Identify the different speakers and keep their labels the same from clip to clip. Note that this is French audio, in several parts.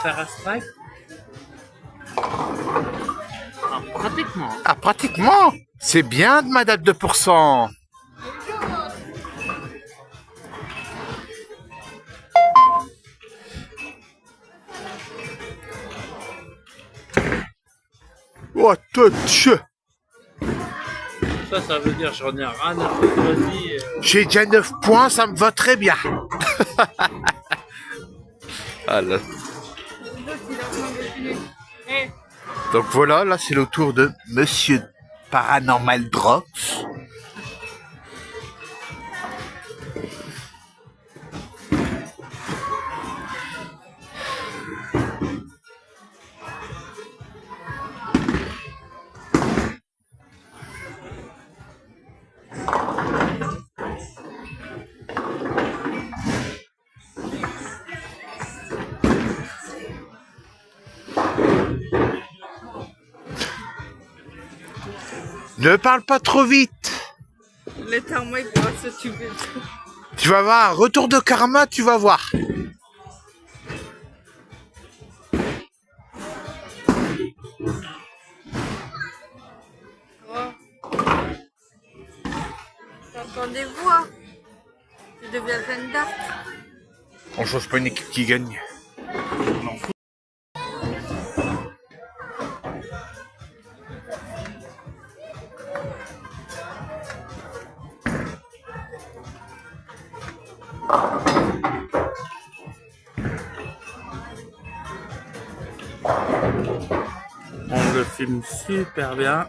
Speaker 1: faire un strike? Ah, pratiquement.
Speaker 2: Ah, pratiquement. C'est bien de ma date 2%. Oh, touch.
Speaker 1: Ça veut dire j'en ai rien à foutre, vas-y.
Speaker 2: J'ai déjà 9 points, ça me va très bien. Ah là. Donc voilà, là c'est le tour de Monsieur Paranormal Drops. Ne parle pas trop vite.
Speaker 3: Le karma, il pourra s'occuper de tout.
Speaker 2: Tu vas voir, un retour de karma, tu vas voir.
Speaker 3: Oh. T'entends des voix. Tu deviens Jeanne d'Arc.
Speaker 2: On change pas une équipe qui gagne.
Speaker 1: On le filme super bien.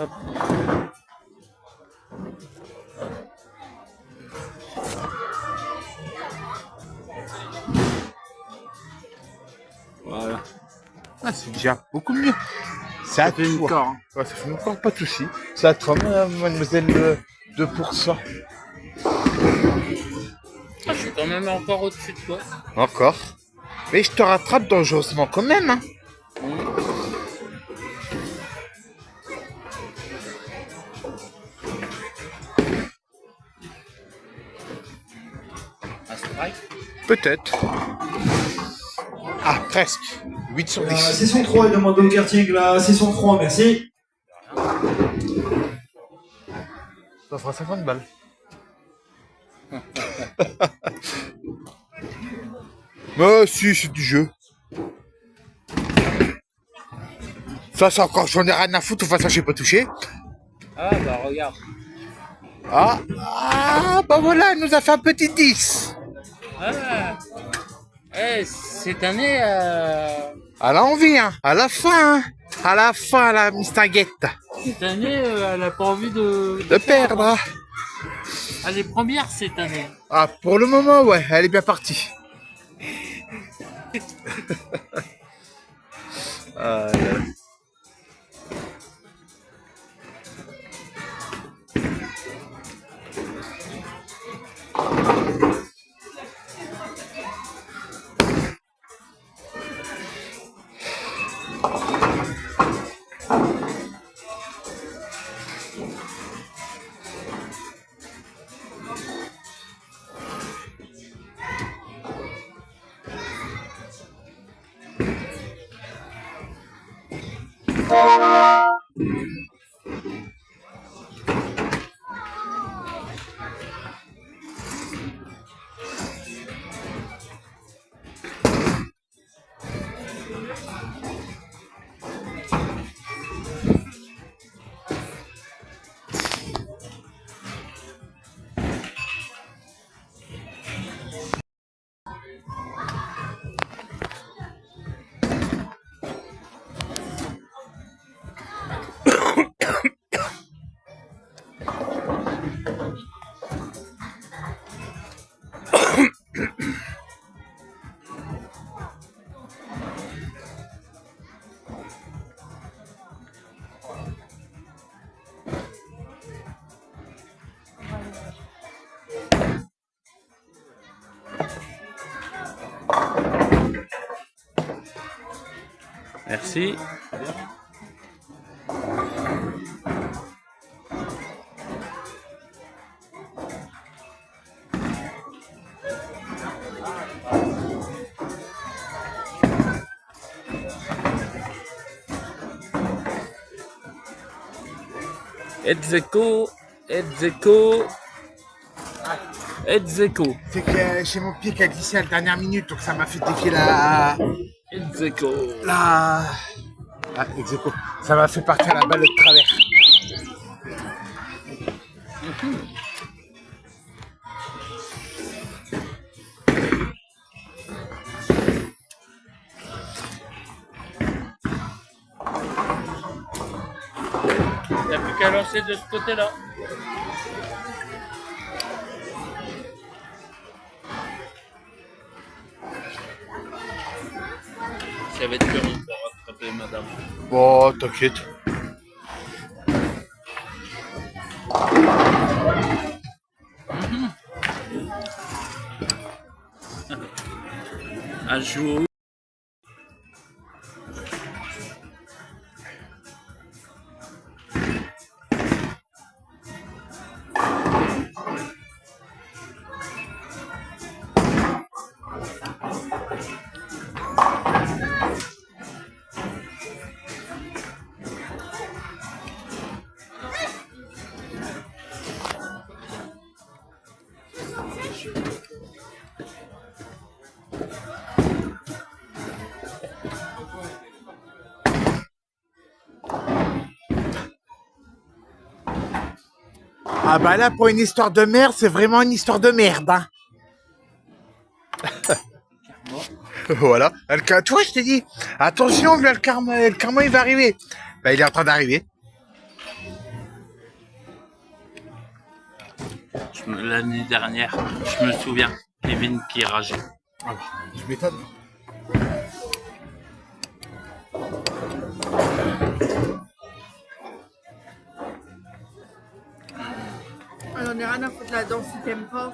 Speaker 1: Hop. Voilà.
Speaker 2: Ah, c'est déjà beaucoup mieux. C'est
Speaker 1: Ça fait une
Speaker 2: toi.
Speaker 1: corps. Hein.
Speaker 2: Ouais, ça fait encore pas de soucis. C'est à toi, mademoiselle 2%.
Speaker 1: Ah, je suis quand même encore au-dessus de toi.
Speaker 2: Encore. Mais je te rattrape dangereusement quand même. Hein.
Speaker 1: Un strike?
Speaker 2: Peut-être. Ah, presque. 8 sur 10.
Speaker 4: Session 3, il demande au quartier que la session 3, merci.
Speaker 2: Ça fera 50 balles. Mais si, c'est du jeu. Ça, c'est encore, j'en ai rien à foutre, de toute façon, j'ai pas touché.
Speaker 1: Ah bah regarde.
Speaker 2: Ah, bah voilà, elle nous a fait un petit 10.
Speaker 1: Ah. Eh, cette année,
Speaker 2: Elle a envie, hein. À la fin, hein. À la fin, la mistinguette.
Speaker 1: cette année, elle a pas envie de
Speaker 2: De perdre. Hein.
Speaker 1: Elle est première cette année.
Speaker 2: Ah, pour le moment, ouais, elle est bien partie. Ah, là.
Speaker 1: Merci. Edzeko.
Speaker 2: C'est que j'ai mon pied qui a glissé à la dernière minute, donc ça m'a fait défier la...
Speaker 1: Edzeko.
Speaker 2: La... Ah, Execo. Ça m'a fait partir la balle de travers.
Speaker 1: T'as plus qu'à lancer de ce côté-là. Ça va être dur pour rattraper madame.
Speaker 2: Bon, t'inquiète.
Speaker 1: Un jour.
Speaker 2: Ah bah là, pour une histoire de merde, c'est vraiment une histoire de merde, hein. Voilà. Tu vois, je t'ai dit, attention, le karma, il va arriver. Bah, il est en train d'arriver.
Speaker 1: L'année dernière, je me souviens, Kevin qui rageait.
Speaker 2: Ah, je m'étonne.
Speaker 3: J'en ai rien à foutre là-dedans si t'aimes pas.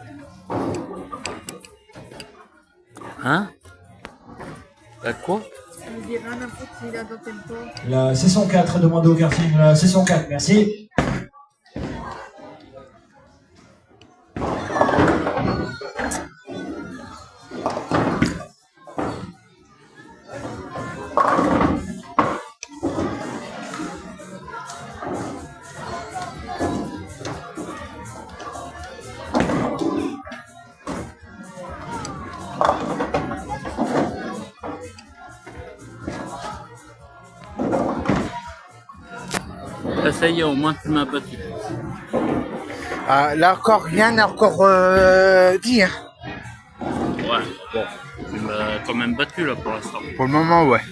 Speaker 1: Hein? Bah quoi?
Speaker 3: Je dis rien à foutre si là-dedans t'aimes pas.
Speaker 4: La session 4, demandez au karting. La session 4, merci.
Speaker 1: Là, ça y est, au moins tu m'as battu.
Speaker 2: Ah, là encore, rien n'a encore dit, hein.
Speaker 1: Ouais, bon, tu m'as quand même battu là pour l'instant.
Speaker 2: Pour le moment, ouais.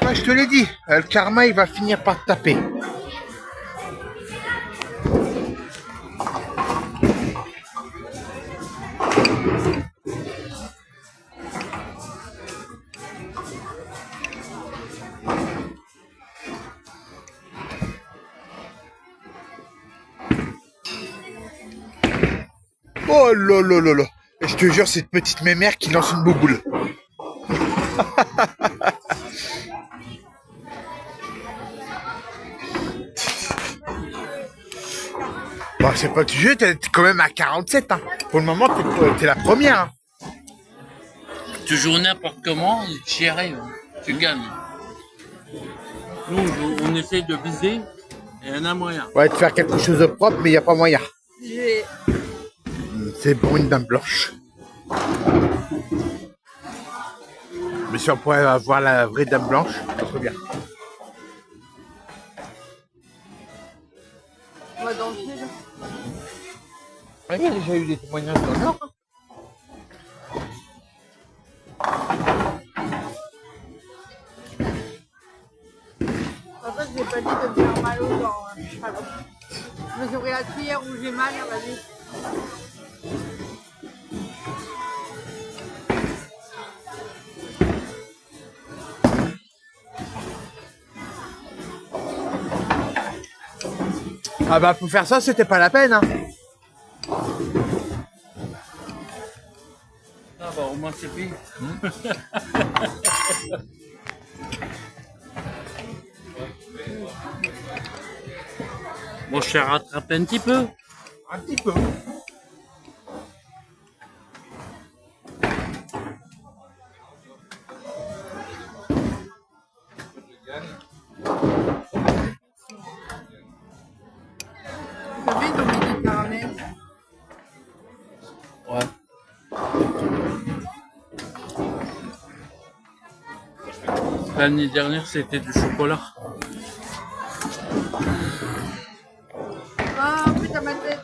Speaker 2: Ouais, je te l'ai dit, le karma, il va finir par te taper. Oh là là là là. Et je te jure, c'est une petite mémère qui lance une bouboule. Bon, c'est pas du jeu, t'es quand même à 47, hein. Pour le moment, t'es la première, hein.
Speaker 1: Tu joues n'importe comment, tu y arrives, tu gagnes. Nous, on essaye de viser et il y en a moyen.
Speaker 2: Ouais, de faire quelque chose de propre, mais il n'y a pas moyen.
Speaker 3: J'ai...
Speaker 2: C'est pour une dame blanche. Mais si on pourrait avoir la vraie dame blanche, ça serait bien.
Speaker 3: On va danser là.
Speaker 2: Ouais, il y a déjà eu des témoignages dans le Nord.
Speaker 3: En fait, j'ai pas dit de me faire mal aux dents. Hein. Pardon. Je me suis pris la cuillère où j'ai mal, vas-y.
Speaker 2: Ah bah pour faire ça, c'était pas la peine, hein.
Speaker 1: Ah bah au moins c'est pire. Bon, je t'ai rattrapé un petit peu.
Speaker 2: Un petit peu.
Speaker 3: T'as vu, ils ont mis du caramel.
Speaker 1: Ouais. L'année dernière, c'était du chocolat.
Speaker 3: Ah, putain, ma tête.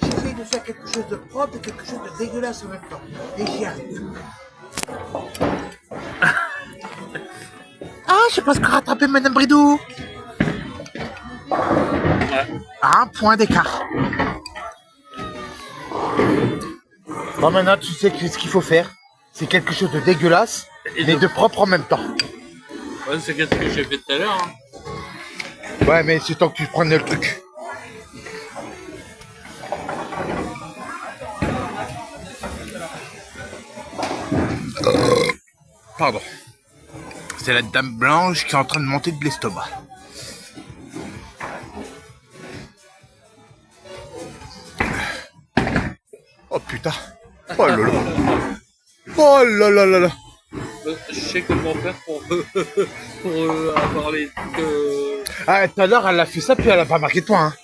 Speaker 2: J'essaie de faire quelque chose de propre et quelque chose de dégueulasse en même temps. Et j'y arrive. Ah, je pense qu'on rattraper Madame Bridou.
Speaker 1: Ouais.
Speaker 2: À un point d'écart. Bon, maintenant, tu sais que ce qu'il faut faire, c'est quelque chose de dégueulasse,
Speaker 1: Et
Speaker 2: mais
Speaker 1: de-
Speaker 2: de propre en même temps.
Speaker 1: Ouais, c'est qu'est-ce que j'ai fait tout à l'heure. Hein.
Speaker 2: Ouais, mais c'est temps que tu prennes le truc. Pardon. C'est la dame blanche qui est en train de monter de l'estomac. Oh putain. Oh là là. Oh là là là là.
Speaker 1: Je sais comment faire pour, avoir les trucs.
Speaker 2: Ah, tout à l'heure, elle a fait ça, puis elle a pas marqué de point. Hein.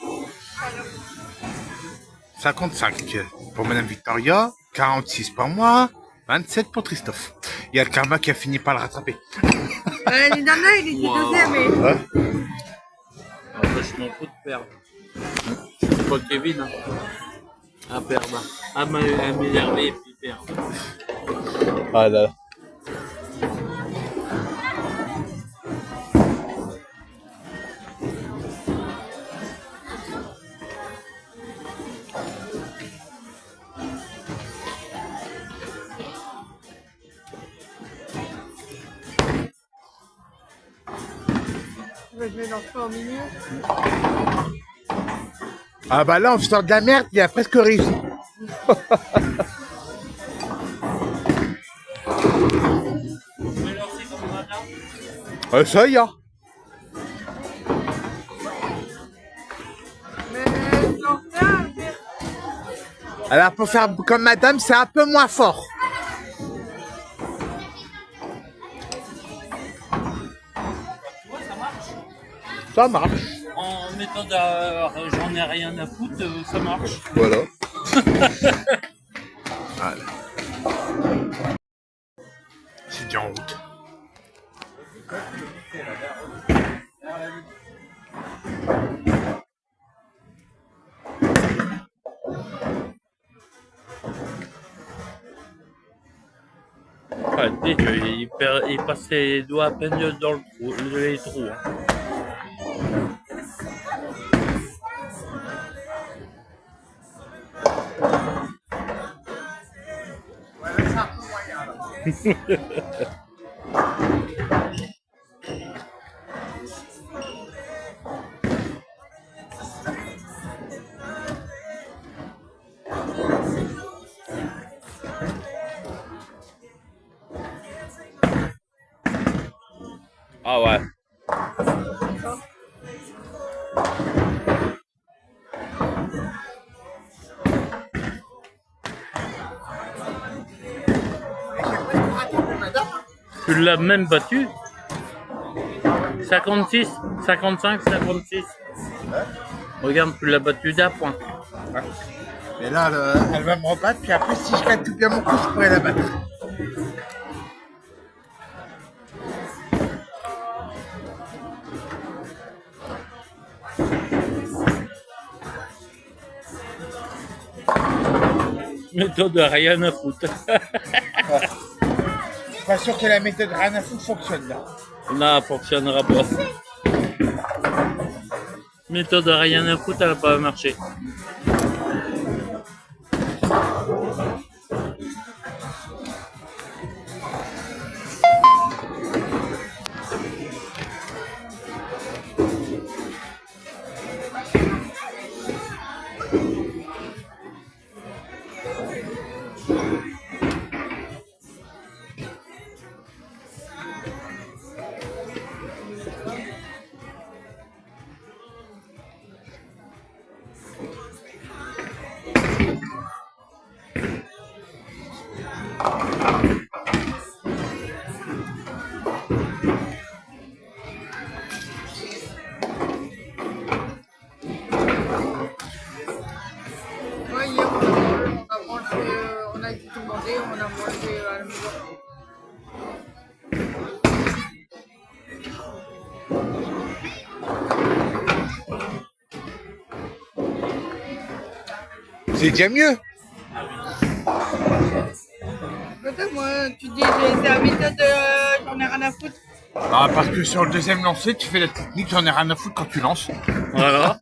Speaker 2: 55 pour Madame Victoria, 46 pour moi, 27 pour Christophe. Il y a le karma qui a fini par le rattraper.
Speaker 3: Les nanas, il était
Speaker 1: Wow.
Speaker 3: deuxième. Et...
Speaker 2: Ouais.
Speaker 1: Ah, bah, je m'en fous de perdre. C'est pas Kevin. Hein. À perdre. À m'énerver et puis perdre.
Speaker 2: Ah là là.
Speaker 3: Je vais lancer au milieu.
Speaker 2: Ah bah là, on sort de la merde, il a presque réussi. Ça y est.
Speaker 3: Mais j'en fais un, mais...
Speaker 2: Alors pour faire comme madame, c'est un peu moins fort. Ça marche.
Speaker 1: En méthode j'en ai rien à foutre, ça marche.
Speaker 2: Voilà. Voilà. C'est déjà en route.
Speaker 1: Ouais, dès il passe les doigts à peine dans le trou, les trous. Hein. Ah ouais. Tu l'as même battu 56, 55, 56. Regarde, tu l'as battu d'un point.
Speaker 2: Mais là, elle va me rebattre, puis après, si je gagne tout bien mon coup, je pourrais la battre.
Speaker 1: Méthode rien à foutre.
Speaker 2: Je suis pas sûr que la méthode rien à foutre fonctionne là.
Speaker 1: Non, fonctionnera pas. Méthode rien à foutre, elle n'a pas marché.
Speaker 3: la maison.
Speaker 2: C'est déjà mieux.
Speaker 3: Peut-être moi, tu dis j'ai servi j'en ai rien à foutre.
Speaker 2: Ah, parce que sur le deuxième lancer, tu fais la technique, j'en ai rien à foutre quand tu lances.
Speaker 1: Voilà.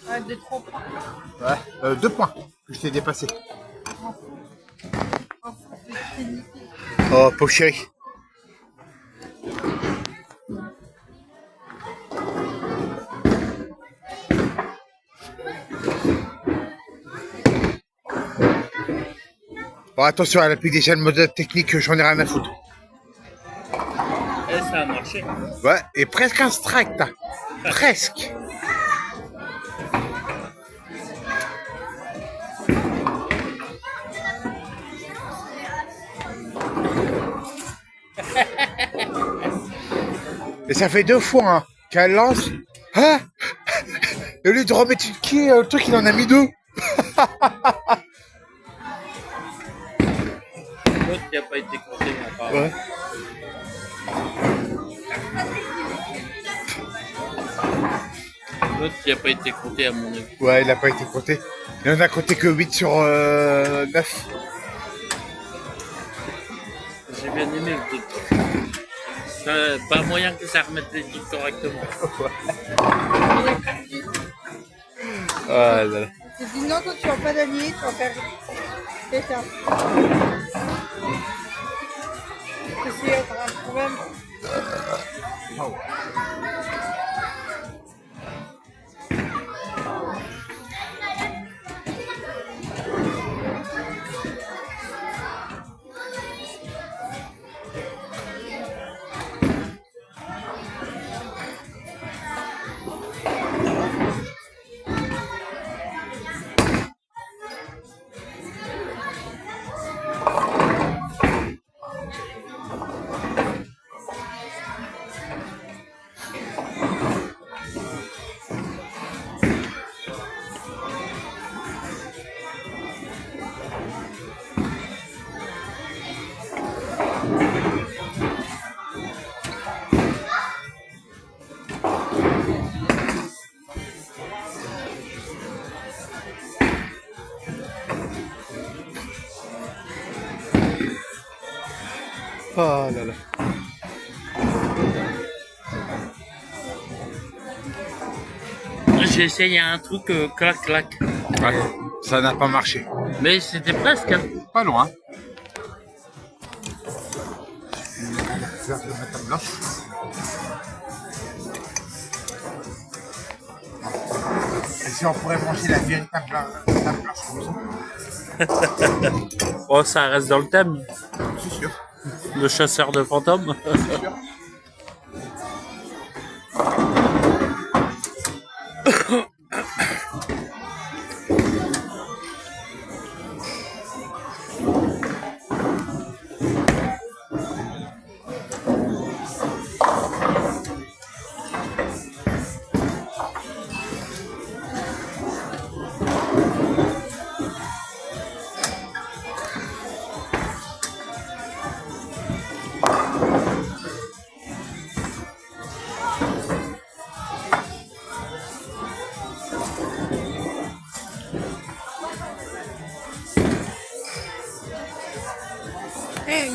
Speaker 3: Ouais, des 3 points.
Speaker 2: Ouais, 2 points que je t'ai dépassé. Oh, pauvre chéri. Bon, attention, elle appuie déjà le mode technique, j'en ai rien à foutre.
Speaker 1: Et ça a marché.
Speaker 2: Ouais, et presque un strike, t'as. Presque. Et ça fait 2 fois hein, qu'elle lance. Hein. Et au lieu de remettre une quille, le truc il en a mis 2.
Speaker 1: L'autre qui n'a pas été compté, mais apparemment.
Speaker 2: Ouais.
Speaker 1: L'autre qui n'a pas été compté, à mon avis.
Speaker 2: Ouais, il a pas été compté. Il en a compté que 8 sur 9.
Speaker 1: J'ai bien aimé le truc. Pas moyen que ça remette les titres correctement.
Speaker 2: Ah là là.
Speaker 3: Je dis non, toi tu vas pas gagner, tu vas faire. C'est ça. Qu'est-ce qu'il y a, t'as un problème?
Speaker 2: Oh là là.
Speaker 1: J'ai essayé un truc clac-clac.
Speaker 2: Ouais, ça n'a pas marché.
Speaker 1: Mais c'était presque. Hein.
Speaker 2: Pas loin. Et si on pourrait manger la véritable blanche comme ça?
Speaker 1: Oh, ça reste dans le thème.
Speaker 2: C'est sûr.
Speaker 1: Le chasseur de fantômes.
Speaker 2: C'est sûr.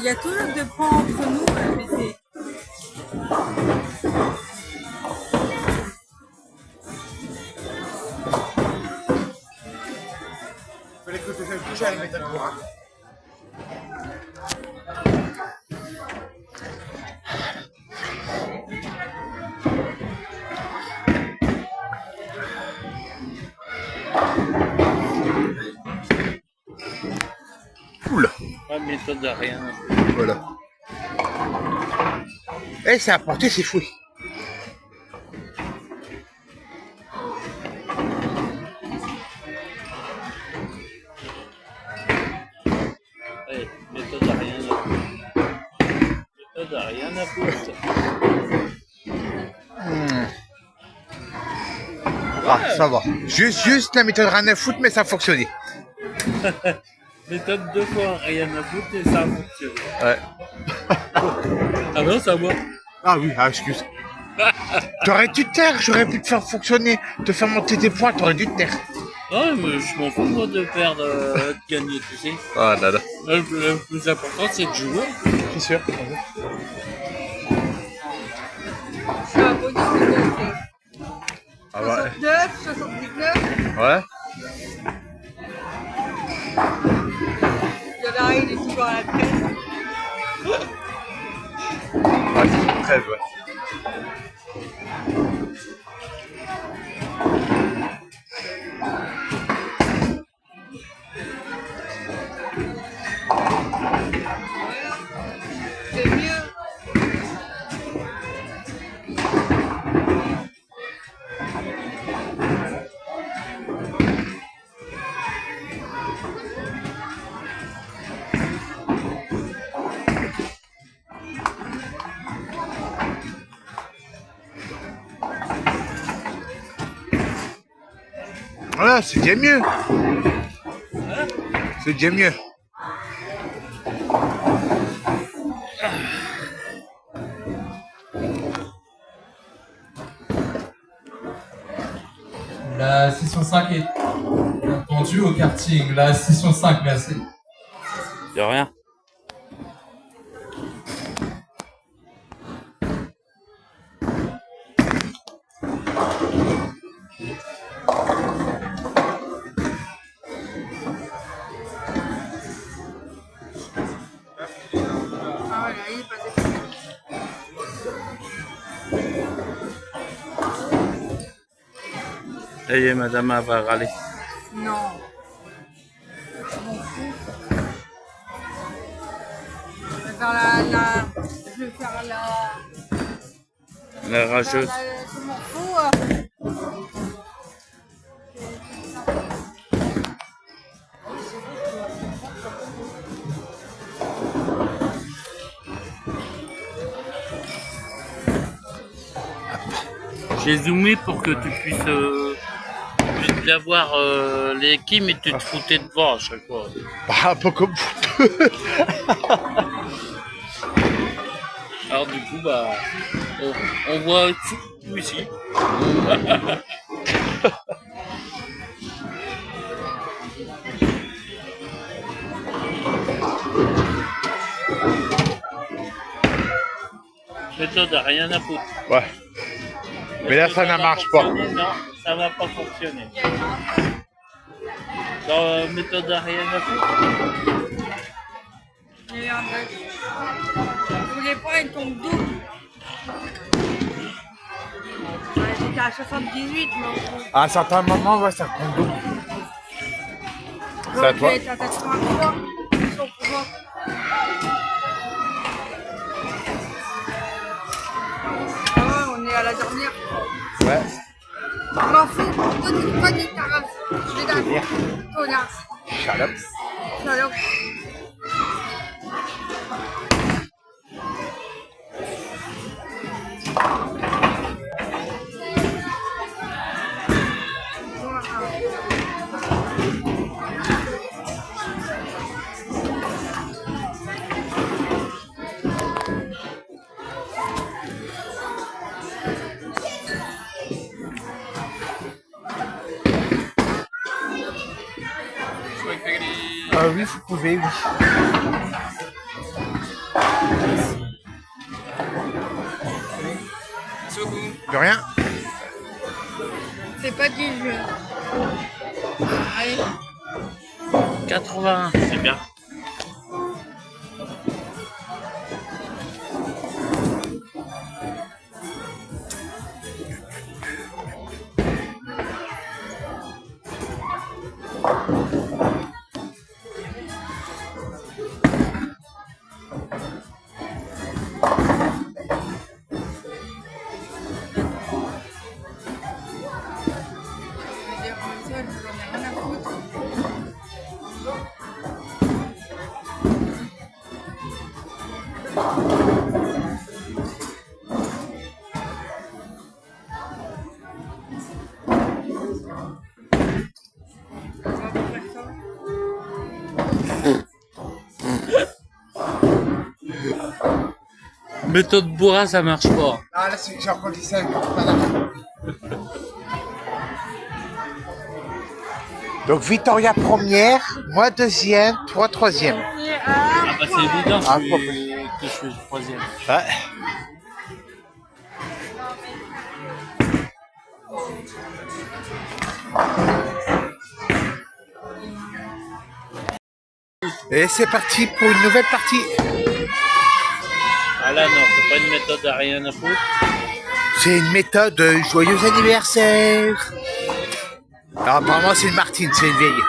Speaker 3: y a toujours de points entre nous, mais c'est...
Speaker 2: Fallait que tu fasses toucher à la méthode Bora. Oula.
Speaker 1: Pas méthode à rien.
Speaker 2: Voilà. Et ça a apporté ses fruits.
Speaker 1: Ouais, méthode à rien. Méthode à rien à foutre.
Speaker 2: Ah, ça va. Juste la méthode rien à foutre, mais ça a fonctionné.
Speaker 1: Méthode 2 fois rien à foutre et ça a fonctionné.
Speaker 2: Ouais.
Speaker 1: Ah non, ça va.
Speaker 2: Ah oui, excuse. T'aurais dû te taire, j'aurais pu te faire fonctionner, te faire monter tes points, t'aurais dû te taire.
Speaker 1: Non, mais je m'en fous moi de perdre, de gagner, tu sais.
Speaker 2: Ah là là.
Speaker 1: Le plus important c'est de jouer.
Speaker 2: C'est sûr.
Speaker 3: Je suis à bonus de
Speaker 2: Ah ouais.
Speaker 3: 69, 79.
Speaker 2: Ouais.
Speaker 3: Il y en a un, il est toujours à la traîne.
Speaker 2: Ah, c'est 13, ouais.
Speaker 3: C'est mieux.
Speaker 2: Voilà, c'est déjà mieux. C'est déjà mieux.
Speaker 5: La session 5 est attendue au karting. La session 5, merci.
Speaker 1: De rien.
Speaker 3: Ah ouais, là, il est passé.
Speaker 1: Ça y est, madame, elle va râler.
Speaker 3: Non. Je m'en fous. Je vais faire
Speaker 1: La rageuse.
Speaker 3: je m'en fous.
Speaker 1: J'ai zoomé pour que tu puisses avoir l'équipe, mais tu te foutais devant à chaque fois.
Speaker 2: Bah, un peu comme vous.
Speaker 1: Alors du coup, bah, on voit tout ici. Méthode à rien à foutre.
Speaker 2: Ouais. Mais là, ça ne marche pas.
Speaker 1: Non, ça va pas fonctionner. Dans méthode à rien à foutre.
Speaker 3: Merde. Je voulais pas, il tombe double. Ouais, j'étais à 78, mais
Speaker 2: À un certain moment, ouais, ça compte double. C'est à
Speaker 3: je
Speaker 2: toi.
Speaker 3: vais être à 83. Ils sont pour moi. Ah ouais, on est à la dernière.
Speaker 2: Ouais.
Speaker 3: Je m'en fous. Toi, tu pas dit ta race. Je vais d'accord. Connard.
Speaker 2: Shut up.
Speaker 3: Salope.
Speaker 2: Oui, vous pouvez, oui. De rien.
Speaker 3: C'est pas du jeu. Allez.
Speaker 1: 81, c'est bien.
Speaker 3: Je veux dire, comme ça, j'en ai rien à foutre. On va faire ça.
Speaker 1: Méthode bourrin, ça marche pas.
Speaker 2: Ah là, j'ai encore dit ça avec madame. Donc Victoria première, moi deuxième, toi troisième.
Speaker 1: Ah bah c'est évident
Speaker 2: Ah,
Speaker 1: que je suis le troisième.
Speaker 2: Ouais. Et c'est parti pour une nouvelle partie.
Speaker 1: Ah là non, c'est pas une méthode à rien à foutre.
Speaker 2: C'est une méthode de joyeux anniversaire. Alors apparemment c'est une Martine, c'est une vieille.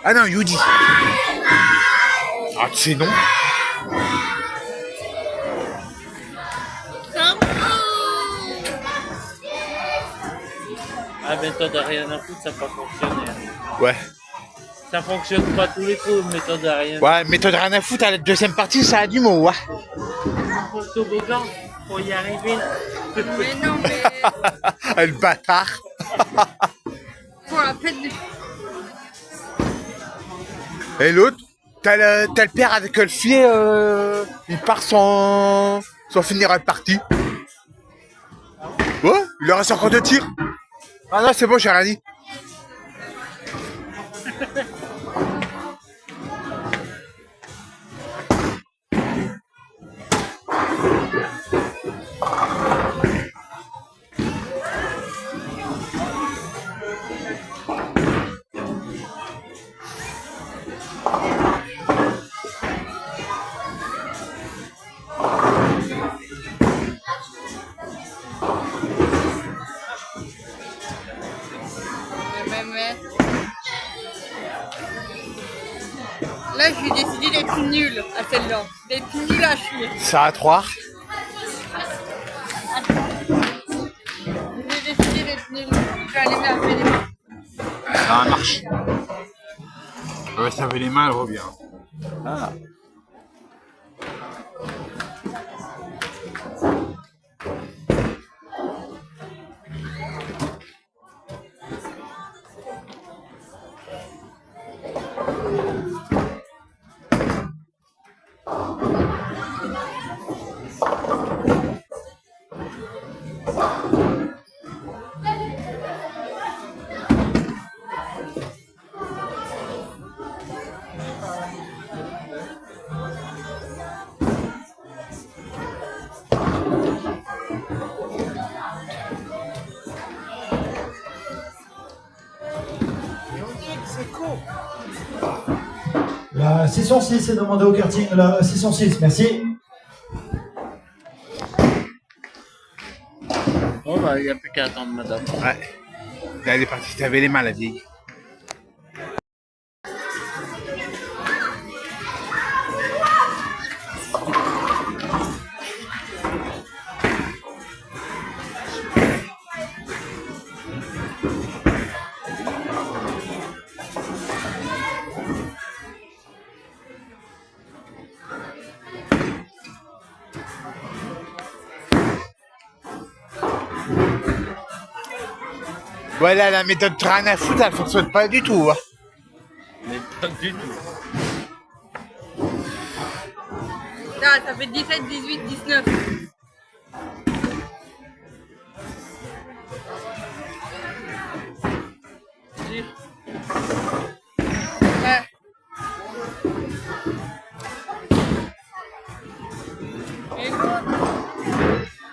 Speaker 2: Ah non, Yudi. Ah tu sais non.
Speaker 1: Ah, méthode à rien à foutre, ça n'a pas fonctionné.
Speaker 2: Ouais.
Speaker 1: Ça fonctionne pas tous les coups, méthode à rien.
Speaker 2: Ouais, méthode rien à foutre à la deuxième partie, ça a du mot, ouais.
Speaker 1: Pour le toboggan, pour y arriver.
Speaker 3: Mais non, mais
Speaker 2: Le bâtard.
Speaker 3: pour la fête du...
Speaker 2: Et l'autre, t'as le père avec le filet, il part sans finir la partie. Ouais, il leur reste encore 2 tirs. Ah non, c'est bon, j'ai rien dit.
Speaker 3: Mais... Là, j'ai décidé d'être nulle à celle-là. D'être nulle à chier.
Speaker 2: Ça à 3.
Speaker 3: J'ai décidé d'être nulle. Je vais aller me laver les mains.
Speaker 2: Ça marche. Ouais, ça avait les mains, elle revient. Ah.
Speaker 4: La session 6 est demandée au karting. La session 6, merci.
Speaker 1: Bon bah, il n'y a plus qu'à attendre, madame.
Speaker 2: Ouais. Là, elle est partie, t'avais les mains, la vieille. Voilà, la méthode rien à foutre, elle fonctionne pas du tout. Hein.
Speaker 1: Mais pas du tout.
Speaker 3: Là, ça fait 17, 18, 19. Ouais. Et l'autre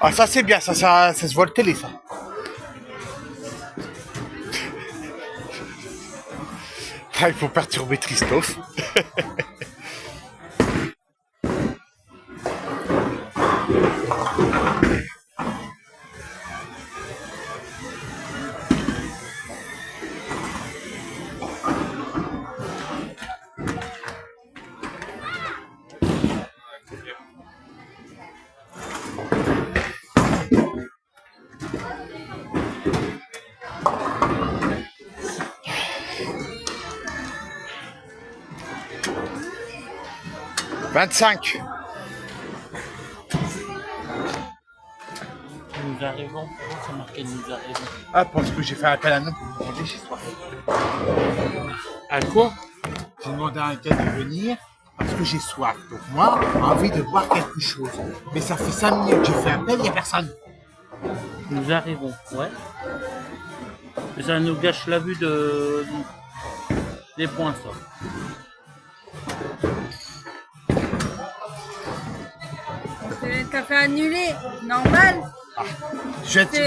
Speaker 2: Ah, ça c'est bien, ça se voit le télé, ça. Ah, il faut perturber Christophe. 25.
Speaker 1: Nous arrivons, pourquoi c'est marqué nous arrivons?
Speaker 2: Ah, parce que j'ai fait appel à un homme pour me demander chez soi.
Speaker 1: À quoi?
Speaker 2: J'ai demandé à un gars de venir parce que j'ai soif. Donc moi, j'ai envie de boire quelque chose. Mais ça fait 5 minutes que j'ai fait appel, il n'y a personne.
Speaker 1: Nous arrivons, ouais. Et ça nous gâche la vue des points, ça.
Speaker 3: T'as fait annuler, normal.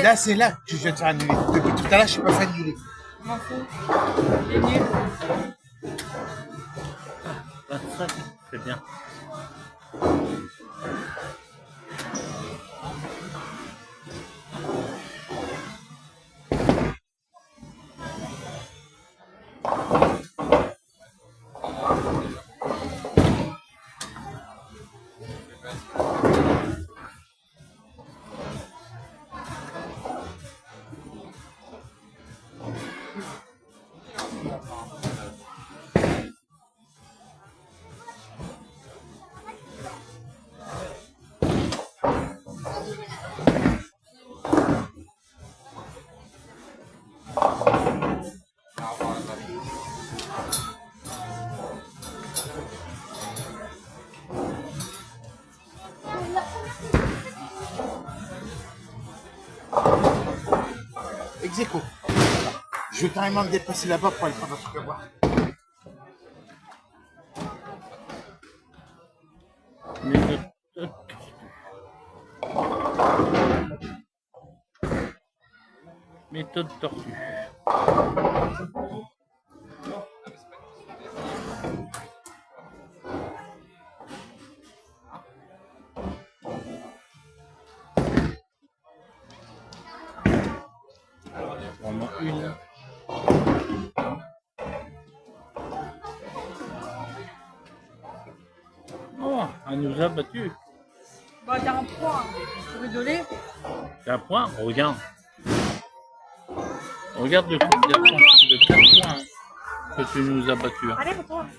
Speaker 2: Là, c'est là que je viens de faire annuler. Depuis tout à l'heure, je ne suis pas fait annuler.
Speaker 3: Je m'en fous. J'ai nul.
Speaker 1: 25, c'est bien.
Speaker 2: Ex-aequo. Je vais carrément me déplacer là-bas pour aller prendre un truc à boire.
Speaker 1: Méthode tortue. Vraiment une. Oh, elle nous a battu.
Speaker 3: Bah, t'as un point. Tu rigoler?
Speaker 1: T'as un point? Regarde. Regarde le coup de 4 points que tu nous as battu.
Speaker 3: Allez, retourne.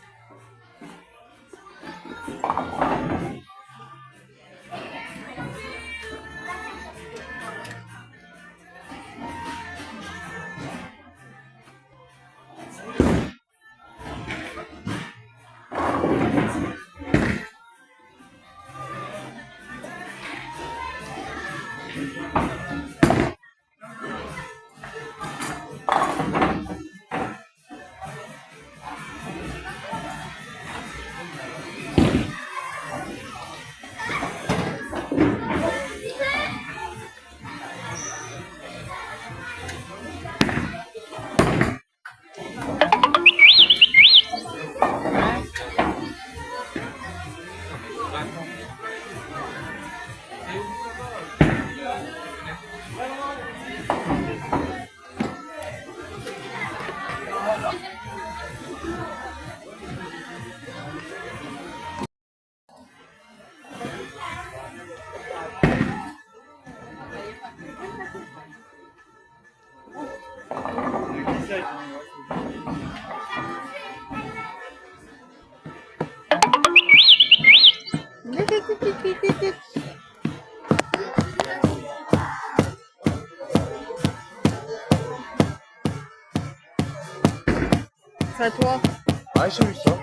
Speaker 3: C'est à toi.
Speaker 2: Ouais, j'ai vu ça.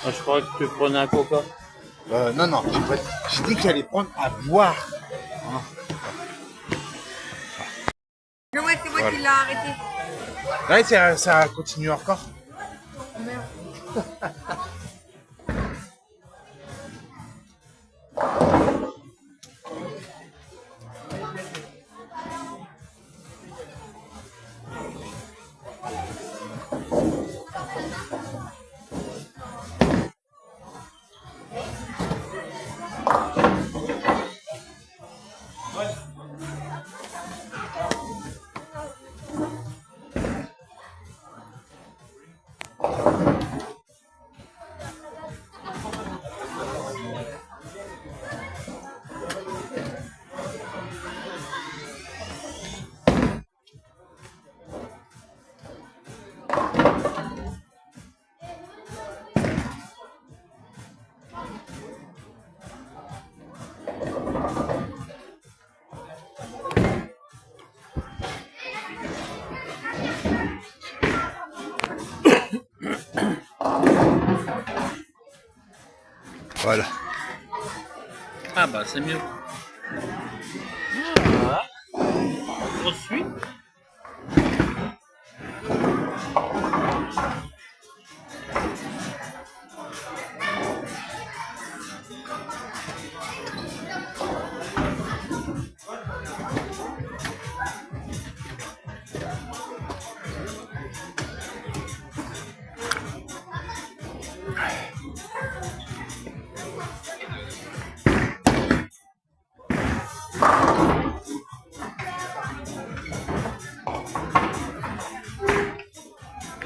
Speaker 1: Ah, je crois que tu prenais un coca.
Speaker 2: Non, j'ai dit que j'allais prendre à boire.
Speaker 3: Mais ouais, c'est moi qui l'ai arrêté.
Speaker 2: Ouais, ça continue encore.
Speaker 3: Merde.
Speaker 2: Voilà.
Speaker 1: Ah bah c'est mieux. Ah. Ensuite.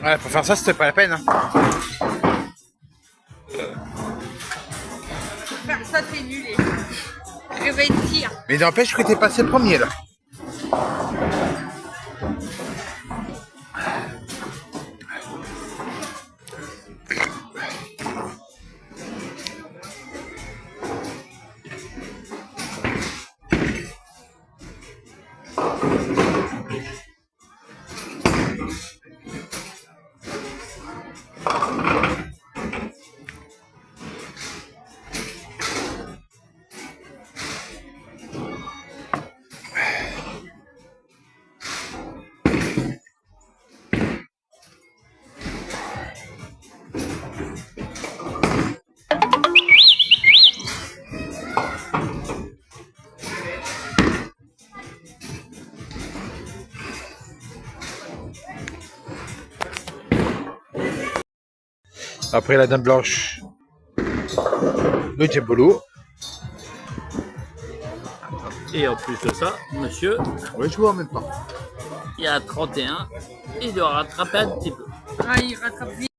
Speaker 2: Ouais, pour faire ça, c'était pas la peine. Hein.
Speaker 3: Faire ça, c'est nul. Je vais te dire.
Speaker 2: Mais n'empêche que t'es passé premier là. Après la dame blanche, le diabolo.
Speaker 1: Et en plus de ça, monsieur,
Speaker 2: Ouais, je vois en même temps.
Speaker 1: il y a 31, il doit rattraper un petit peu.
Speaker 3: Ah, il rattrape vite.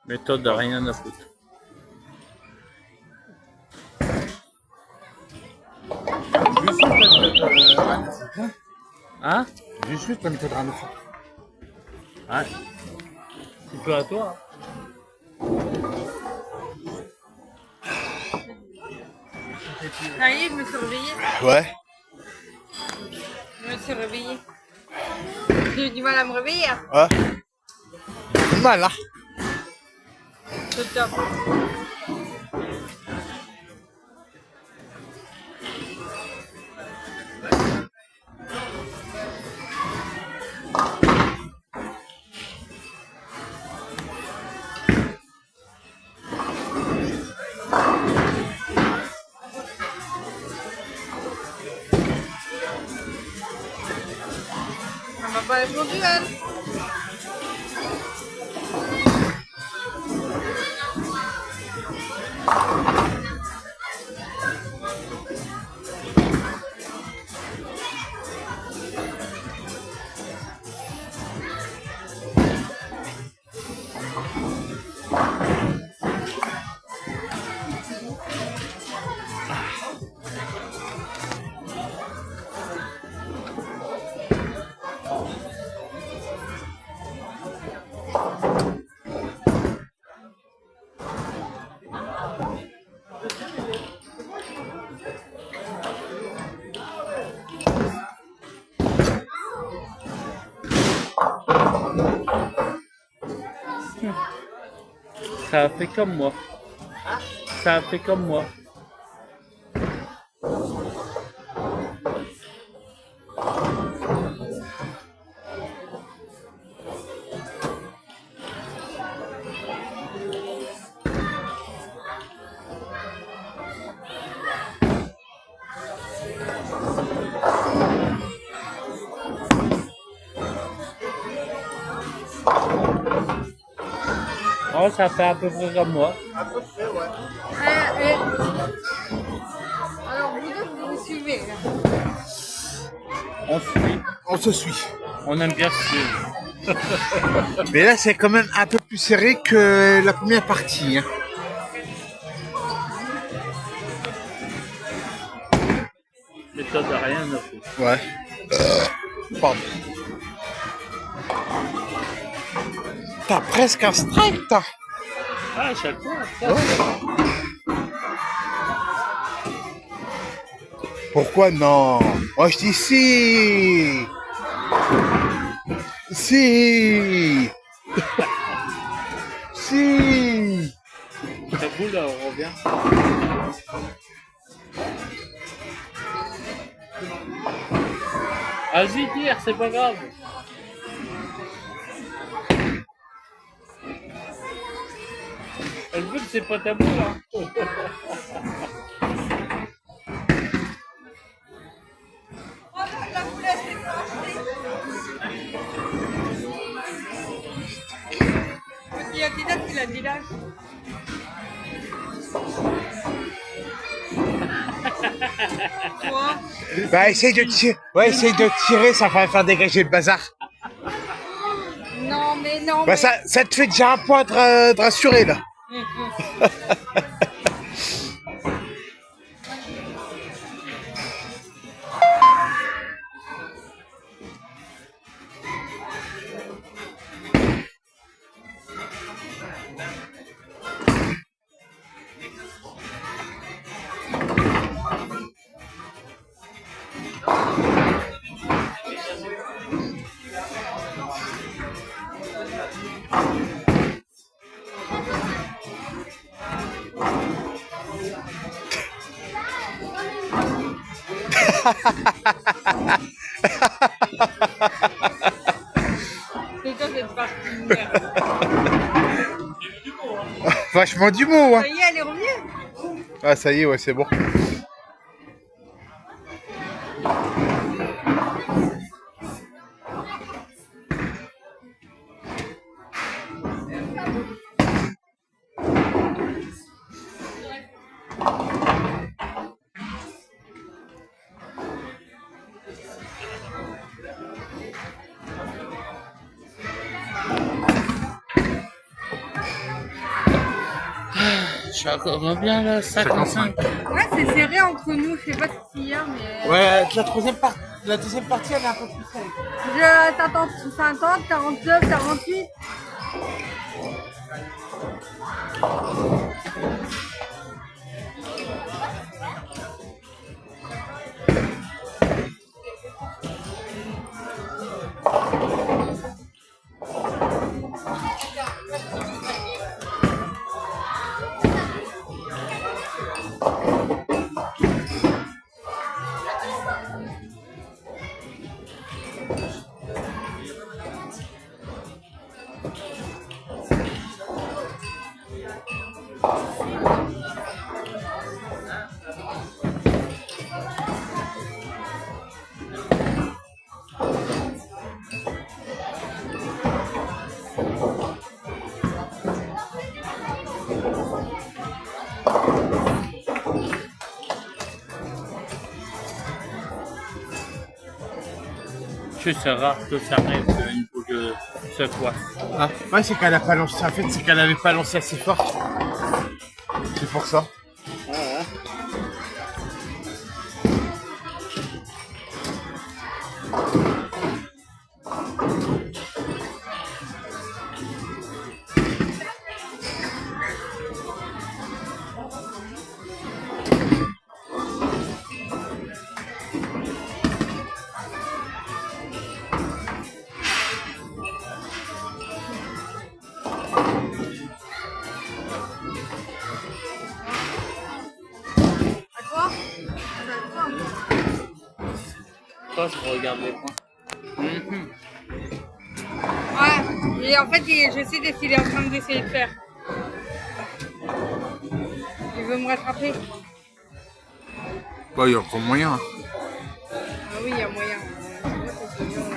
Speaker 1: Méthode de rien à foutre. Hein?
Speaker 2: J'ai juste la méthode Rano.
Speaker 1: Ouais. C'est peu à toi.
Speaker 3: Ça y est, je me suis réveillée.
Speaker 2: Ouais.
Speaker 3: Je me suis réveillée. J'ai eu du mal à me réveiller. Hein.
Speaker 2: Ouais. C'est mal, hein.
Speaker 3: C'est top. Elle m'a pas répondu, elle.
Speaker 1: Ça a fait comme moi. Ça a fait comme moi. Oh, ça fait à peu près comme moi.
Speaker 2: À peu près, ouais.
Speaker 3: Alors, vous deux, vous suivez. Là.
Speaker 1: On suit.
Speaker 2: On se suit.
Speaker 1: On aime bien suivre.
Speaker 2: Mais là, c'est quand même un peu plus serré que la première partie. Hein.
Speaker 1: Méthode de rien ne fait.
Speaker 2: Ouais. Pardon. T'as presque un strike, toi.
Speaker 1: Ah, à chaque fois. Ça.
Speaker 2: Pourquoi non? Oh, je dis si. Si. Si.
Speaker 1: Ça boule, là, on revient. Vas-y, tire, c'est pas grave. Elle veut que c'est pas ta boule, hein.
Speaker 3: Il y a Didas qui l'a dit là. Quoi?
Speaker 2: Bah, essaye de tirer. Ouais, essaye de tirer, ça va faire dégager le bazar.
Speaker 3: Non, mais non.
Speaker 2: Bah,
Speaker 3: mais...
Speaker 2: ça te fait déjà un point de rassurer, là.
Speaker 3: C'est toi cette partie de merde.
Speaker 2: Vachement d'humour, hein.
Speaker 3: Ça y est, elle est revenue.
Speaker 2: Ah, ça y est, ouais, c'est bon.
Speaker 1: Ça revient là, 55.
Speaker 3: Ouais, c'est serré entre nous. Je sais pas ce qu'il y a, mais.
Speaker 2: Ouais, la deuxième partie, elle est un peu plus serrée.
Speaker 3: Je t'attends 50, 49, 48.
Speaker 1: C'est rare que ça arrive une boule de secouasse.
Speaker 2: Ah, ouais, c'est qu'elle a pas lancé. En fait, c'est qu'elle avait pas lancé assez fort. C'est pour ça.
Speaker 1: fois, je regarde les points. Mhm.
Speaker 3: Ouais, et en fait, je sais qu'il est en train d'essayer de faire. Il veut me rattraper.
Speaker 2: Bah, il y a encore moyen.
Speaker 3: Ah oui, il y a moyen. C'est vrai que c'est dur, là.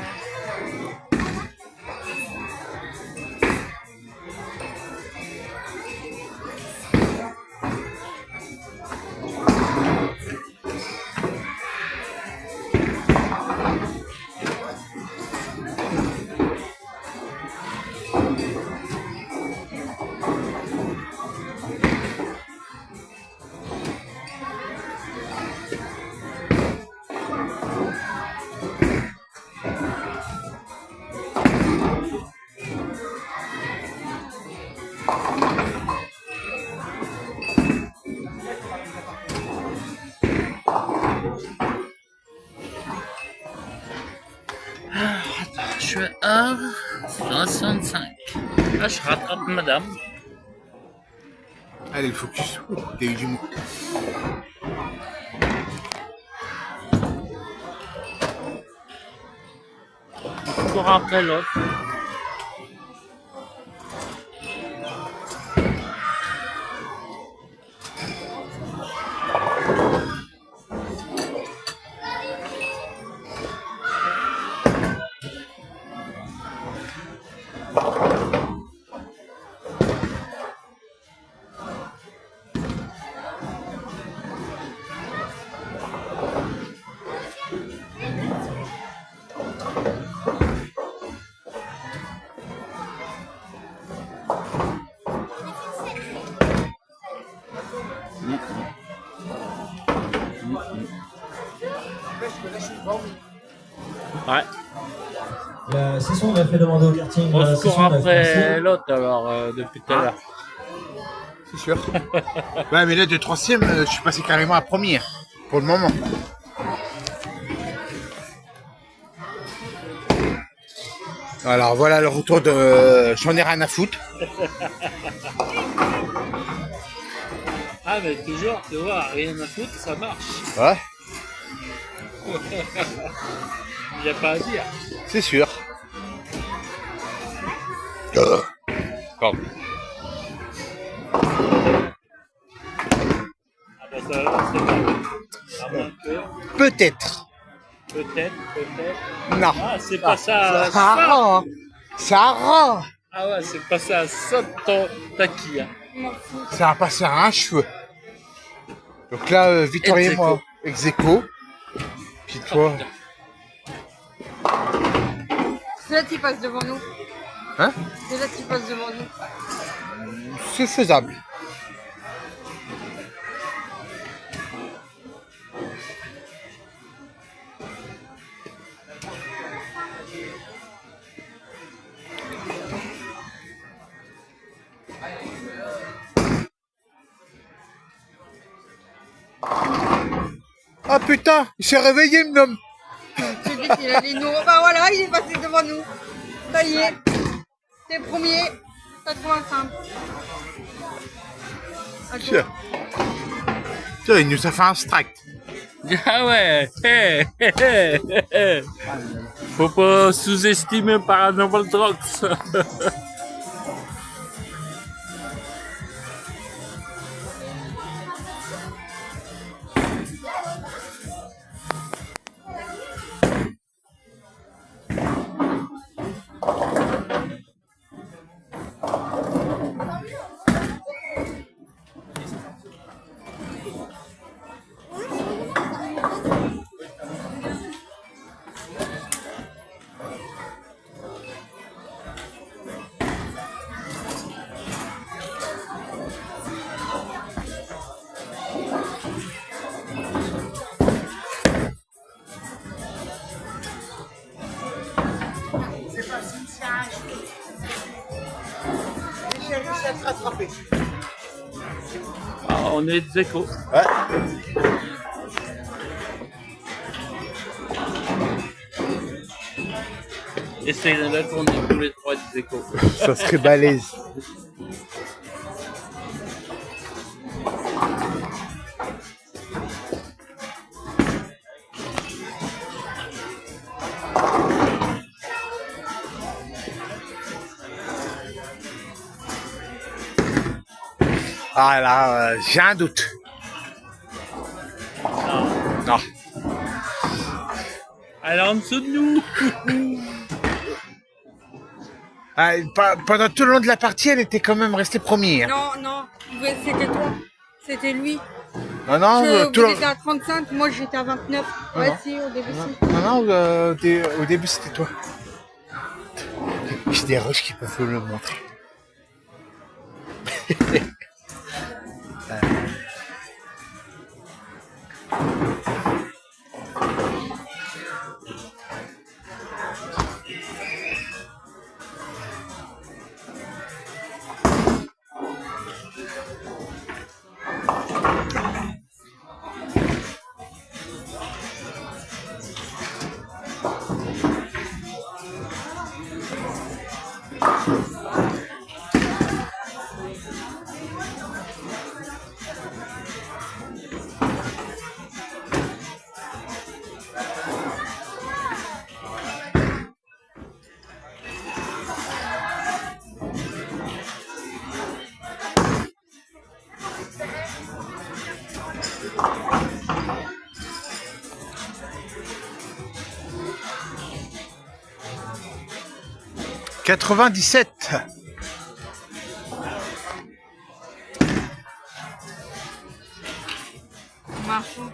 Speaker 1: Je suis à 65. Là, je rattrape madame.
Speaker 2: Allez, le focus. T'as eu du mot.
Speaker 1: Encore après l'autre. Ouais.
Speaker 4: La session m'a fait demander au karting.
Speaker 1: On
Speaker 4: La
Speaker 1: se court
Speaker 4: session m'a
Speaker 1: après
Speaker 4: fait
Speaker 1: l'autre alors depuis tout à l'heure.
Speaker 2: C'est sûr. Ouais, mais là, de troisième, je suis passé carrément à première. Pour le moment. Alors voilà le retour de J'en ai rien à foutre.
Speaker 1: Ah mais toujours, tu vois, rien à foutre, ça marche.
Speaker 2: Ouais,
Speaker 1: Il n'y a pas à dire.
Speaker 2: c'est sûr. Comme.
Speaker 1: Ah bah ça va, c'est pas. À moins que,
Speaker 2: Peut-être.
Speaker 1: peut-être.
Speaker 2: Non.
Speaker 1: Ah, c'est pas ça.
Speaker 2: Ça rend. Ça rend.
Speaker 1: Ah ouais, c'est pas ça, saute ton taquille.
Speaker 2: Ça va passer à un cheveu. Donc là, Victoria et moi, ex aequo. Puis toi.
Speaker 3: C'est là qu'il passe devant nous.
Speaker 2: Hein?
Speaker 3: C'est là qu'il passe devant nous.
Speaker 2: C'est faisable. Ah putain, il s'est réveillé, le homme.
Speaker 3: Je te dis qu'il allait nous. Bah voilà, il est passé devant nous. Ça y est. T'es premier. 85. À toi.
Speaker 2: Tiens. Tiens, il nous a fait un strike.
Speaker 1: Ah ouais. Faut pas sous-estimer Paranormal Drox. Ah, on est ex aequo.
Speaker 2: Ouais.
Speaker 1: Essaye de tourner tous les trois ex aequo.
Speaker 2: Ça serait balèze. Ah là, j'ai un doute. Non.
Speaker 1: Elle est en dessous de nous.
Speaker 2: Ah, pendant tout le long de la partie, elle était quand même restée première.
Speaker 3: Non, non, c'était toi. C'était lui.
Speaker 2: Non, non, tout
Speaker 3: Vous
Speaker 2: le...
Speaker 3: étiez à 35, moi j'étais à 29. Ouais,
Speaker 2: non.
Speaker 3: si, au début, si.
Speaker 2: Non, non, au début, c'était toi. J'ai des rushs qui peuvent le montrer. « 97.
Speaker 3: Marchand.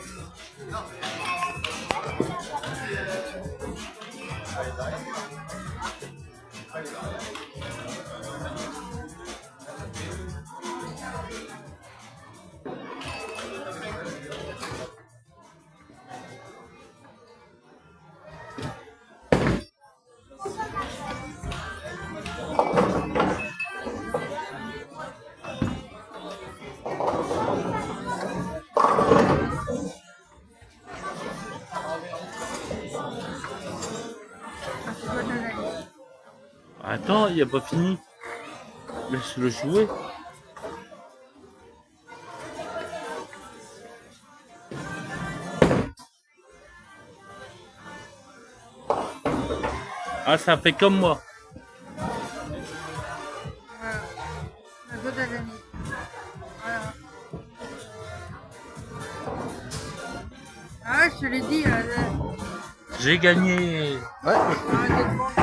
Speaker 1: Attends, il a pas fini. Laisse-le jouer. Ah, ça fait comme moi.
Speaker 3: Voilà. La faute à Dani. Voilà. Ah, je te l'ai dit.
Speaker 1: J'ai gagné.
Speaker 2: Ouais.
Speaker 3: Arrête de te prendre.